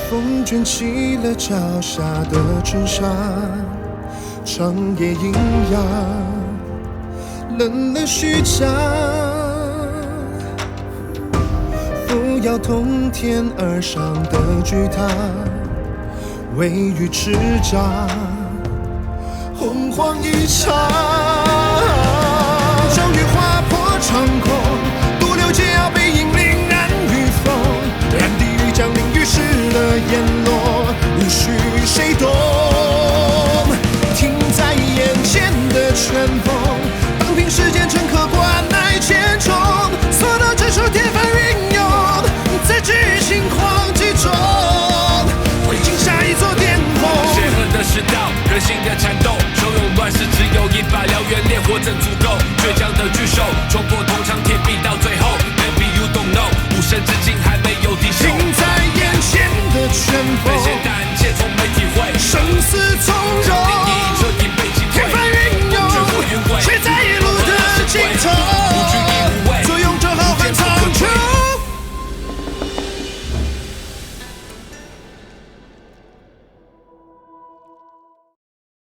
风卷起了脚下的尘沙，长夜阴阳，冷了虚假。扶摇通天而上的巨塔，位于叱咤，洪荒一场。终于划破长空，渡流桀骜背影凛然于风。然地狱降临，于是了阎罗，无需谁懂。停在眼前的旋风，荡平世间乘客，关爱千重。所到之处，天翻云涌，在巨星狂击中，会惊下一座巅峰。血恨的世道，人性的缠斗，汹涌乱世，只有一把燎原，烈火真足够。倔强的巨兽，冲破铜墙铁壁，到最后 ，Maybe you don't know， 无声至今还没有敌手。停在眼前的旋风。